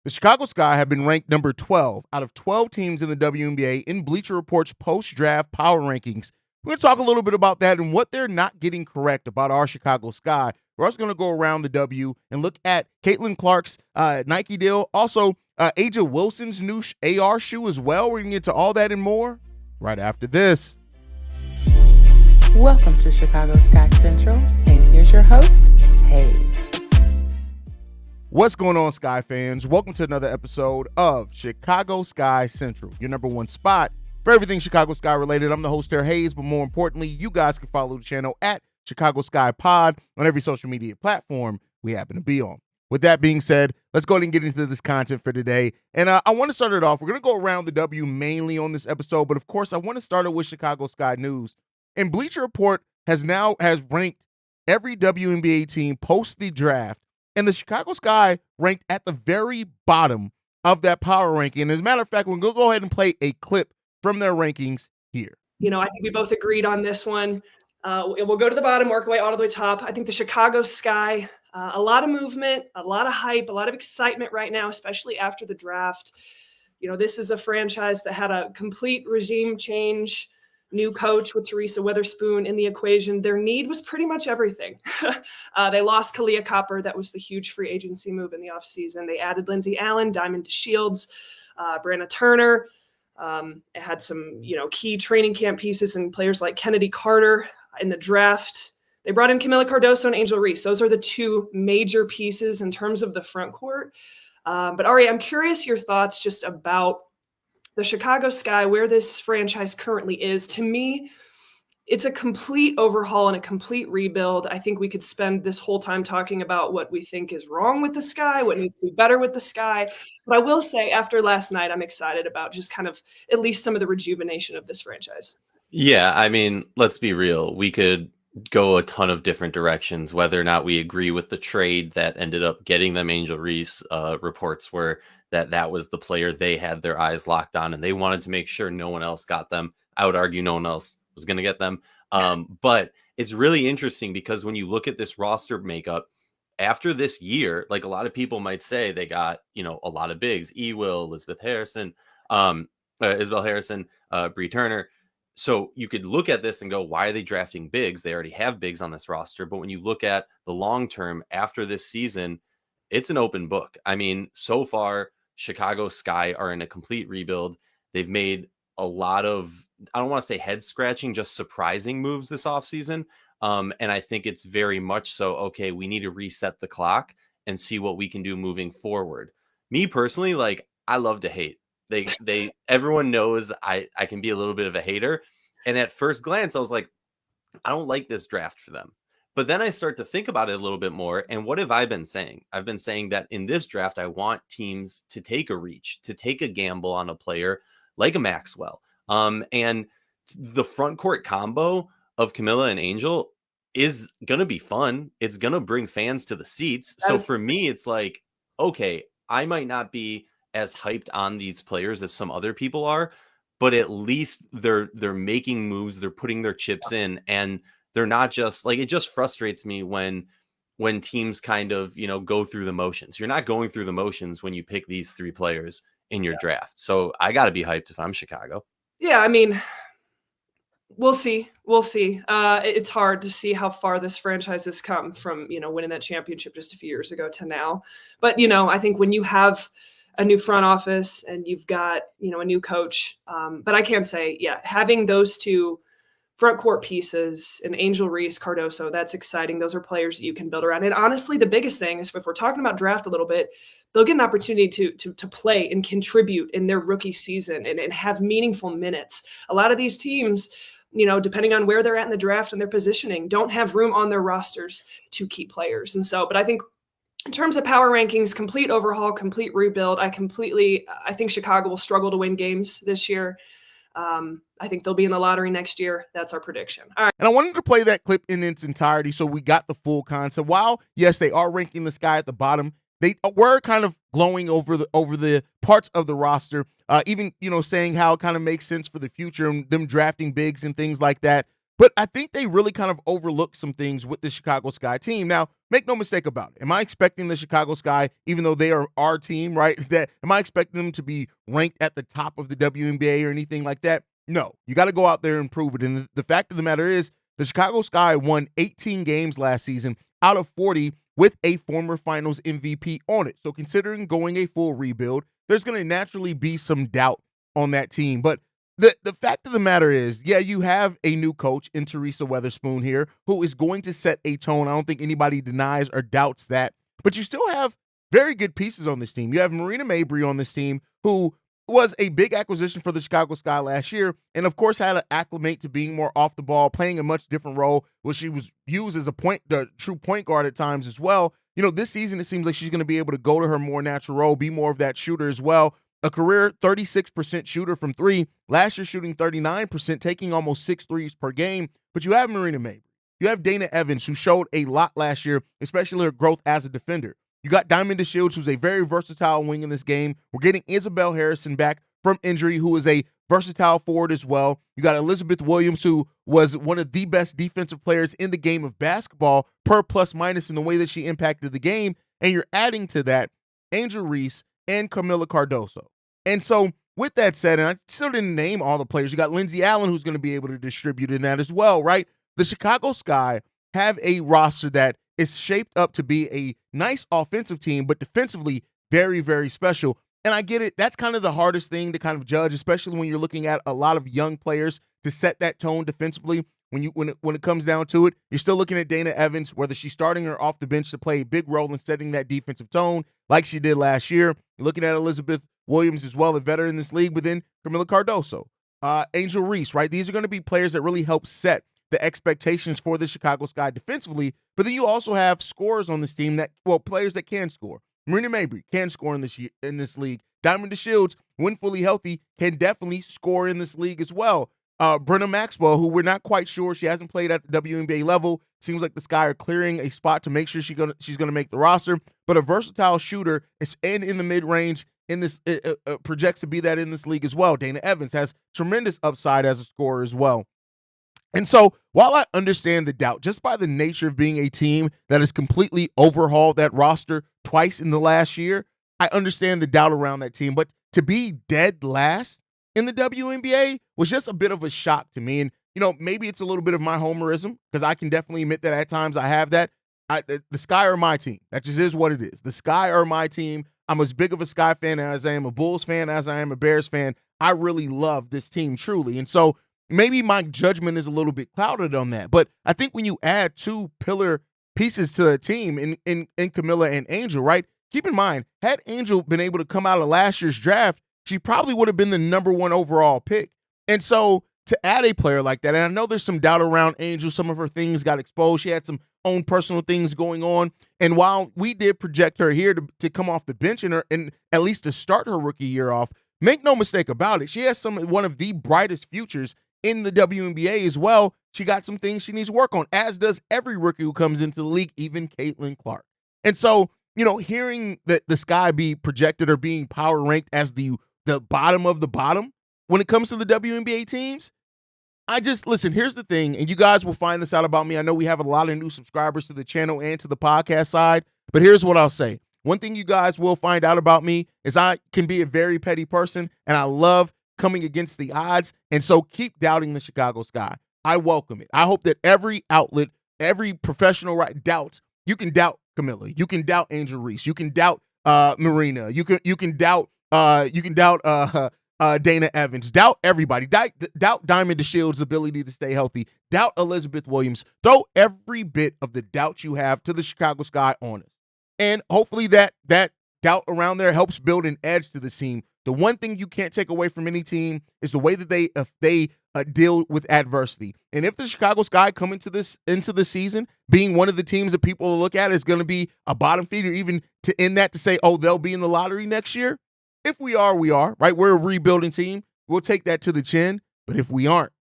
The Chicago Sky have been ranked number 12 out of 12 teams in the WNBA in Bleacher Report's post-draft power rankings. We're going to talk a little bit about that and what they're not getting correct about our Chicago Sky. We're also going to go around the W and look at Caitlin Clark's Nike deal. Also, A'ja Wilson's new AR shoe as well. We're going to get to all that and more right after this. Welcome to Chicago Sky Central, and here's your host, Haize. What's going on, Sky fans? Welcome to another episode of Chicago Sky Central, your number one spot for everything Chicago Sky related. I'm the host there, Haize, but more importantly, you guys can follow the channel at Chicago Sky Pod on every social media platform we happen to be on. With that being said, let's go ahead and get into this content for today. And I want to start it off. We're going to go around the W mainly on this episode, but of course, I want to start it with Chicago Sky news. And Bleacher Report has ranked every WNBA team post the draft, and the Chicago Sky ranked at the very bottom of that power ranking. And as a matter of fact, we're going to go ahead and play a clip from their rankings here. You know, I think we both agreed on this one. We'll go to the bottom, work our way all the way to the top. I think the Chicago Sky, a lot of movement, a lot of hype, a lot of excitement right now, especially after the draft. You know, this is a franchise that had a complete regime change, new coach with Teresa Weatherspoon in the equation. Their need was pretty much everything. They lost Kalia Copper. That was the huge free agency move in the offseason. They added Lindsay Allen, Diamond Shields, Brianna Turner. It had some, key training camp pieces and players like Kennedy Carter in the draft. They brought in Camila Cardoso and Angel Reese. Those are the two major pieces in terms of the front court. But Ari, I'm curious your thoughts just about the Chicago Sky, where this franchise currently is. To me, it's a complete overhaul and a complete rebuild. I think we could spend this whole time talking about what we think is wrong with the Sky, what needs to be better with the Sky. But I will say, after last night, I'm excited about just kind of at least some of the rejuvenation of this franchise. Yeah, I mean, let's be real. We could go a ton of different directions, whether or not we agree with the trade that ended up getting them Angel Reese. Reports were that was the player they had their eyes locked on, and they wanted to make sure no one else got them. I would argue no one else was going to get them. But it's really interesting because when you look at this roster makeup after this year, like a lot of people might say they got, a lot of bigs, Will, Isabel Harrison, Bree Turner. So you could look at this and go, why are they drafting bigs? They already have bigs on this roster. But when you look at the long term after this season, it's an open book. I mean, so far, Chicago Sky are in a complete rebuild. They've made a lot of, I don't want to say head scratching, just surprising moves this offseason. And I think it's very much so, okay, we need to reset the clock and see what we can do moving forward. Me personally, I love to hate. Everyone knows I can be a little bit of a hater. And at first glance, I was like, I don't like this draft for them. But then I start to think about it a little bit more. And what have I been saying? I've been saying that in this draft, I want teams to take a reach, to take a gamble on a player like a Maxwell. And the front court combo of Camila and Angel is going to be fun. It's going to bring fans to the seats. So for me, it's like, okay, I might not be as hyped on these players as some other people are, but at least they're making moves. They're putting their chips in, and they're not just like, it just frustrates me when teams kind of, go through the motions. You're not going through the motions when you pick these three players in your draft. So I got to be hyped if I'm Chicago. Yeah, I mean, we'll see. It's hard to see how far this franchise has come from, winning that championship just a few years ago to now. But, I think when you have a new front office and you've got, a new coach, but I can say, having those two front court pieces and Angel Reese, Cardoso, that's exciting. Those are players that you can build around. And honestly, the biggest thing is if we're talking about draft a little bit, they'll get an opportunity to play and contribute in their rookie season and have meaningful minutes. A lot of these teams, depending on where they're at in the draft and their positioning, don't have room on their rosters to keep players. And so, but I think in terms of power rankings, complete overhaul, complete rebuild, I think Chicago will struggle to win games this year. I think they'll be in the lottery next year. That's our prediction. All right. And I wanted to play that clip in its entirety so we got the full concept. While, yes, they are ranking the Sky at the bottom, they were kind of glowing over the parts of the roster, even, saying how it kind of makes sense for the future and them drafting bigs and things like that. But I think they really kind of overlooked some things with the Chicago Sky team. Now, make no mistake about it. Am I expecting the Chicago Sky, even though they are our team, right? Am I expecting them to be ranked at the top of the WNBA or anything like that? No. You got to go out there and prove it. And the fact of the matter is, the Chicago Sky won 18 games last season out of 40 with a former Finals MVP on it. So considering going a full rebuild, there's going to naturally be some doubt on that team. But the fact of the matter is, yeah, you have a new coach in Teresa Weatherspoon here who is going to set a tone. I don't think anybody denies or doubts that. But you still have very good pieces on this team. You have Marina Mabry on this team who was a big acquisition for the Chicago Sky last year, and of course had to acclimate to being more off the ball, playing a much different role, where she was used as the true point guard at times as well. You know, this season it seems like she's going to be able to go to her more natural role, be more of that shooter as well. A career 36% shooter from three, last year shooting 39%, taking almost 6 threes per game. But you have Marina Mabry. You have Dana Evans, who showed a lot last year, especially her growth as a defender. You got Diamond DeShields, who's a very versatile wing in this game. We're getting Isabel Harrison back from injury, who is a versatile forward as well. You got Elizabeth Williams, who was one of the best defensive players in the game of basketball per plus minus in the way that she impacted the game. And you're adding to that Angel Reese and Camila Cardoso. And so with that said, and I still didn't name all the players, you got Lindsey Allen, who's going to be able to distribute in that as well, right? The Chicago Sky have a roster that is shaped up to be a nice offensive team, but defensively very, very special. And I get it. That's kind of the hardest thing to kind of judge, especially when you're looking at a lot of young players to set that tone defensively. When it comes down to it, you're still looking at Dana Evans, whether she's starting or off the bench, to play a big role in setting that defensive tone like she did last year. You're looking at Elizabeth Williams as well, a veteran in this league, but then Camila Cardoso, Angel Reese, right? These are going to be players that really help set the expectations for the Chicago Sky defensively. But then you also have scorers on this team players that can score. Marina Mabry can score in this league. Diamond DeShields, when fully healthy, can definitely score in this league as well. Brenna Maxwell, who we're not quite sure, she hasn't played at the WNBA level. Seems like the Sky are clearing a spot to make sure she's gonna make the roster. But a versatile shooter and in the mid range in this projects to be that in this league as well. Dana Evans has tremendous upside as a scorer as well. And so while I understand the doubt, just by the nature of being a team that has completely overhauled that roster twice in the last year, I understand the doubt around that team. But to be dead last in the WNBA was just a bit of a shock to me. And, you know, maybe it's a little bit of my homerism, because I can definitely admit that at times I have that. The Sky are my team. That just is what it is. The Sky are my team. I'm as big of a Sky fan as I am a Bulls fan, as I am a Bears fan. I really love this team, truly. And so maybe my judgment is a little bit clouded on that. But I think when you add two pillar pieces to a team in Camila and Angel, right? Keep in mind, had Angel been able to come out of last year's draft, she probably would have been the number 1 overall pick. And so to add a player like that, and I know there's some doubt around Angel, some of her things got exposed. She had some own personal things going on. And while we did project her here to come off the bench and at least to start her rookie year off, make no mistake about it, she has one of the brightest futures in the WNBA as well. She got some things she needs to work on, as does every rookie who comes into the league, even Caitlin Clark. And so, you know, hearing that the Sky be projected or being power ranked as the bottom of the bottom when it comes to the WNBA teams, listen, here's the thing, and you guys will find this out about me. I know we have a lot of new subscribers to the channel and to the podcast side, but here's what I'll say. One thing you guys will find out about me is I can be a very petty person, and I love coming against the odds. And so keep doubting the Chicago Sky. I welcome it. I hope that every outlet, every professional doubts. You can doubt Camila. You can doubt Angel Reese. You can doubt Marina. You can doubt Dana Evans. Doubt everybody. Doubt Diamond DeShields' ability to stay healthy. Doubt Elizabeth Williams. Throw every bit of the doubt you have to the Chicago Sky on us. And hopefully that doubt around there helps build an edge to the team. The one thing you can't take away from any team is the way that they deal with adversity. And if the Chicago Sky come into the season being one of the teams that people look at is going to be a bottom feeder, even to end that to say, oh, they'll be in the lottery next year. If we are, we are, right? We're a rebuilding team. We'll take that to the chin. But if we aren't,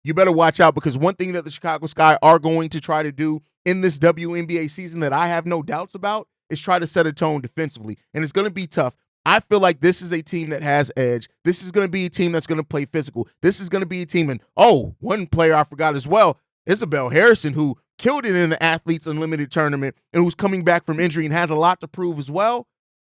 you better watch out, because one thing that the Chicago Sky are going to try to do in this WNBA season that I have no doubts about is try to set a tone defensively. And it's going to be tough. I feel like this is a team that has edge. This is going to be a team that's going to play physical. This is going to be a team, and one player I forgot as well, Isabel Harrison, who killed it in the Athletes Unlimited tournament and who's coming back from injury and has a lot to prove as well.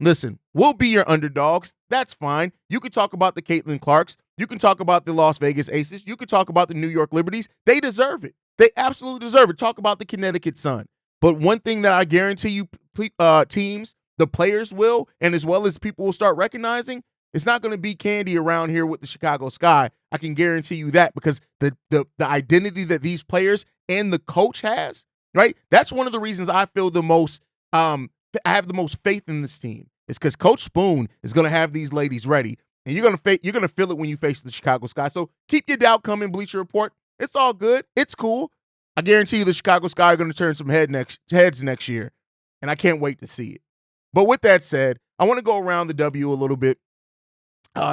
Listen, we'll be your underdogs. That's fine. You can talk about the Caitlin Clarks. You can talk about the Las Vegas Aces. You can talk about the New York Liberties. They deserve it. They absolutely deserve it. Talk about the Connecticut Sun. But one thing that I guarantee you, teams, the players will, and as well as people will start recognizing, it's not going to be candy around here with the Chicago Sky. I can guarantee you that, because the identity that these players and the coach has, right? That's one of the reasons I feel the most, I have the most faith in this team. It's because Coach Spoon is going to have these ladies ready, and you're going to feel it when you face the Chicago Sky. So keep your doubt coming, Bleacher Report. It's all good. It's cool. I guarantee you the Chicago Sky are going to turn some heads next year, and I can't wait to see it. But with that said, I want to go around the W a little bit,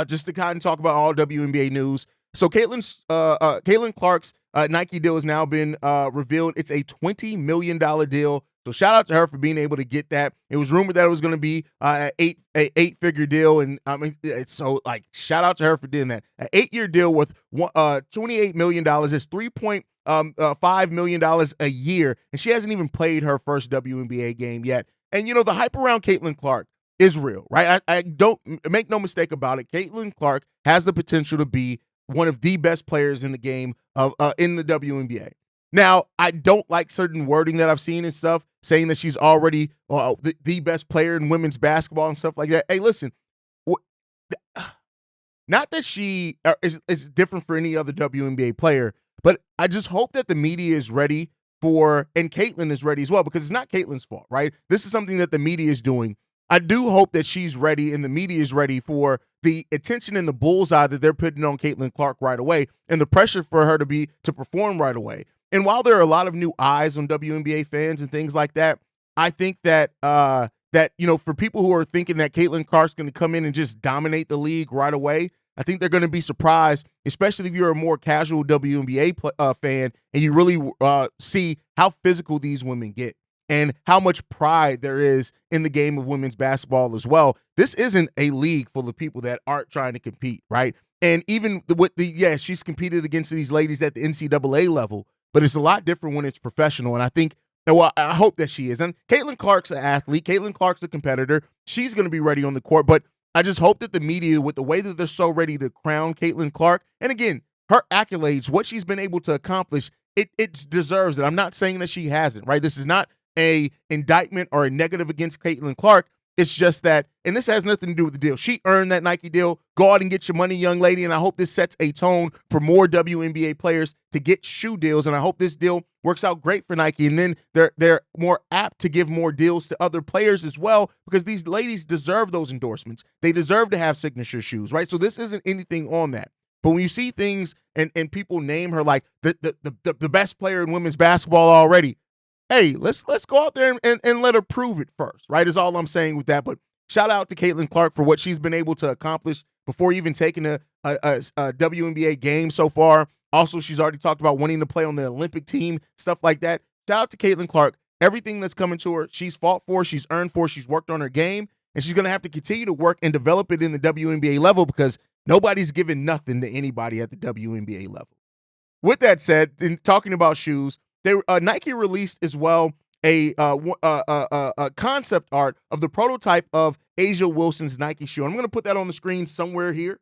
just to kind of talk about all WNBA news. So Caitlin Clark's Nike deal has now been revealed. It's a $20 million deal. So shout out to her for being able to get that. It was rumored that it was going to be an eight-figure deal, and I mean, so like shout out to her for doing that. An 8-year deal with $28 million is $3.5 million a year, and she hasn't even played her first WNBA game yet. And, the hype around Caitlin Clark is real, right? I don't make no mistake about it. Caitlin Clark has the potential to be one of the best players in the game of in the WNBA. Now, I don't like certain wording that I've seen and stuff, saying that she's already the best player in women's basketball and stuff like that. Hey, listen, not that she is different for any other WNBA player, but I just hope that the media is ready and Caitlin is ready as well, because it's not Caitlin's fault, right? This is something that the media is doing. I do hope that she's ready and the media is ready for the attention and the bullseye that they're putting on Caitlin Clark right away, and the pressure for her to perform right away. And while there are a lot of new eyes on WNBA fans and things like that, I think that for people who are thinking that Caitlin Clark's going to come in and just dominate the league right away, I think they're going to be surprised, especially if you're a more casual WNBA fan and you really see how physical these women get and how much pride there is in the game of women's basketball as well. This isn't a league full of people that aren't trying to compete, right? And even she's competed against these ladies at the NCAA level, but it's a lot different when it's professional. And I hope that she is. And Caitlin Clark's an athlete. Caitlin Clark's a competitor. She's going to be ready on the court, but I just hope that the media, with the way that they're so ready to crown Caitlin Clark, and again, her accolades, what she's been able to accomplish, it deserves it. I'm not saying that she hasn't, right? This is not a indictment or a negative against Caitlin Clark. It's just that, and this has nothing to do with the deal. She earned that Nike deal. Go out and get your money, young lady, and I hope this sets a tone for more WNBA players to get shoe deals, and I hope this deal works out great for Nike, and then they're more apt to give more deals to other players as well, because these ladies deserve those endorsements. They deserve to have signature shoes, right? So this isn't anything on that. But when you see things and people name her like the best player in women's basketball already, hey, let's go out there and let her prove it first, right? Is all I'm saying with that. But shout out to Caitlin Clark for what she's been able to accomplish before even taking a WNBA game so far. Also, she's already talked about wanting to play on the Olympic team, stuff like that. Shout out to Caitlin Clark. Everything that's coming to her, she's fought for, she's earned for, she's worked on her game, and she's going to have to continue to work and develop it in the WNBA level, because nobody's giving nothing to anybody at the WNBA level. With that said, in talking about shoes, Nike released as well a concept art of the prototype of A'ja Wilson's Nike shoe. I'm going to put that on the screen somewhere here.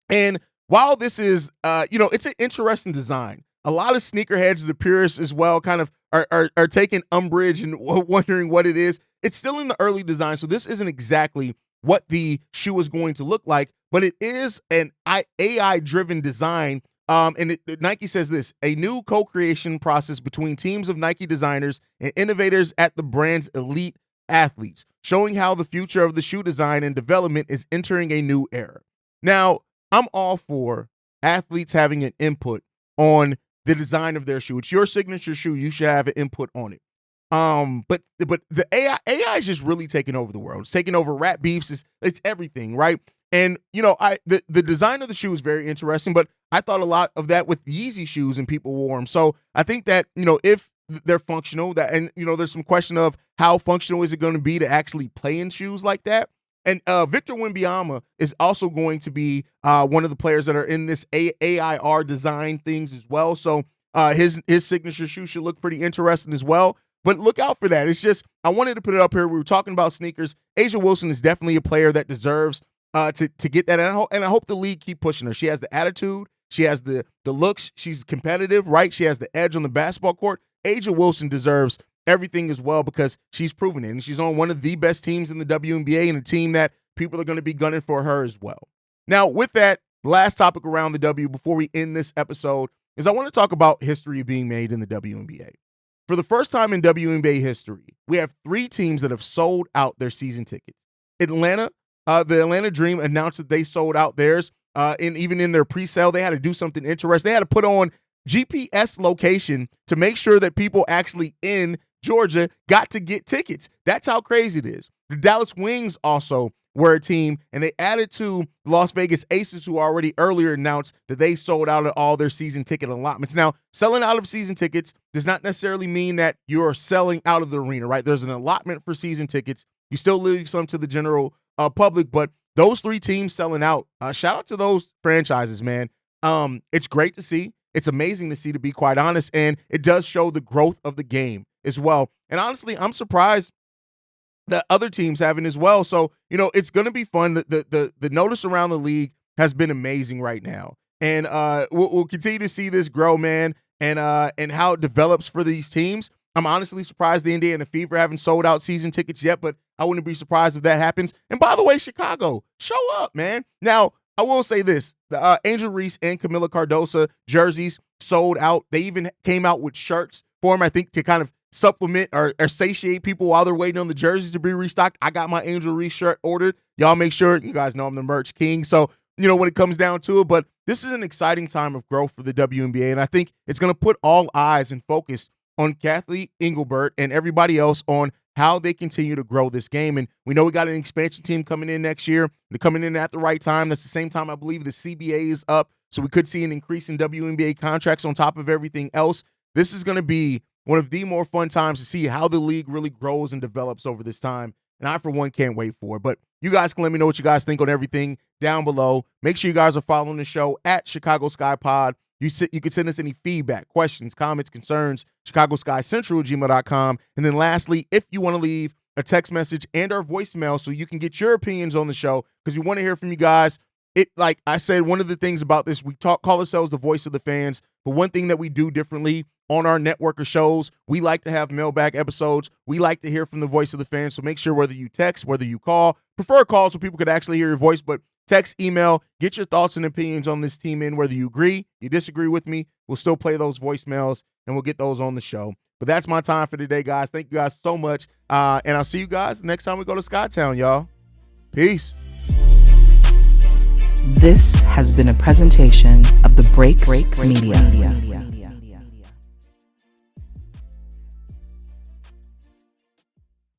And while this is, it's an interesting design, a lot of sneakerheads, the purists as well, kind of are taking umbrage and wondering what it is. It's still in the early design, so this isn't exactly what the shoe is going to look like, but it is an AI-driven design. Nike says this: a new co-creation process between teams of Nike designers and innovators at the brand's elite athletes, showing how the future of the shoe design and development is entering a new era. Now, I'm all for athletes having an input on the design of their shoe. It's your signature shoe. You should have an input on it. But the AI is just really taking over the world. It's taking over rap beefs. It's everything, right? And the design of the shoe is very interesting, but I thought a lot of that with the Yeezy shoes and people wore them. So I think that, if they're functional, there's some question of how functional is it going to be to actually play in shoes like that. And Victor Wembanyama is also going to be one of the players that are in this AIR design things as well. So his signature shoe should look pretty interesting as well. But look out for that. It's just, I wanted to put it up here. We were talking about sneakers. A'ja Wilson is definitely a player that deserves to get that. And I hope the league keep pushing her. She has the attitude. She has the looks. She's competitive, right? She has the edge on the basketball court. A'ja Wilson deserves everything as well because she's proven it. And she's on one of the best teams in the WNBA and a team that people are going to be gunning for her as well. Now, with that, last topic around the W before we end this episode is I want to talk about history being made in the WNBA. For the first time in WNBA history, we have 3 teams that have sold out their season tickets. Atlanta, the Atlanta Dream announced that they sold out theirs. And even in their pre-sale, they had to do something interesting. They had to put on GPS location to make sure that people actually in Georgia got to get tickets. That's how crazy it is. The Dallas Wings also were a team, and they added to Las Vegas Aces, who already earlier announced that they sold out of all their season ticket allotments. Now, selling out of season tickets does not necessarily mean that you're selling out of the arena, right? There's an allotment for season tickets. You still leave some to the general public, but those 3 teams selling out, shout out to those franchises, man. It's great to see. It's amazing to see, to be quite honest, and it does show the growth of the game as well. And honestly, I'm surprised that other teams haven't as well. So, it's going to be fun. The notice around the league has been amazing right now. And we'll continue to see this grow, man, and how it develops for these teams. I'm honestly surprised the Indiana Fever haven't sold out season tickets yet, but I wouldn't be surprised if that happens. And by the way, Chicago, show up, man. Now, I will say this. The Angel Reese and Camila Cardoso jerseys sold out. They even came out with shirts for them, I think, to kind of supplement or satiate people while they're waiting on the jerseys to be restocked. I got my Angel Reese shirt ordered. Y'all make sure, you guys know I'm the merch king. So, when it comes down to it, but this is an exciting time of growth for the WNBA. And I think it's going to put all eyes and focus on Kathleen Engelbert and everybody else on how they continue to grow this game. And we know we got an expansion team coming in next year. They're coming in at the right time. That's the same time I believe the CBA is up. So we could see an increase in WNBA contracts on top of everything else. This is going to be one of the more fun times to see how the league really grows and develops over this time. And I, for one, can't wait for it. But you guys can let me know what you guys think on everything down below. Make sure you guys are following the show at Chicago Sky Pod. You can send us any feedback, questions, comments, concerns, ChicagoSkyCentral@gmail.com. And then lastly, if you want to leave a text message and our voicemail so you can get your opinions on the show, because we want to hear from you guys. Like I said, one of the things about this, we call ourselves the voice of the fans. But one thing that we do differently on our network of shows, we like to have mailbag episodes. We like to hear from the voice of the fans. So make sure whether you text, whether you call, prefer a call so people could actually hear your voice, but text, email, get your thoughts and opinions on this team in. Whether you agree, you disagree with me, we'll still play those voicemails and we'll get those on the show. But that's my time for today, guys. Thank you guys so much. And I'll see you guys next time we go to Skytown, y'all. Peace. This has been a presentation of the Break Media.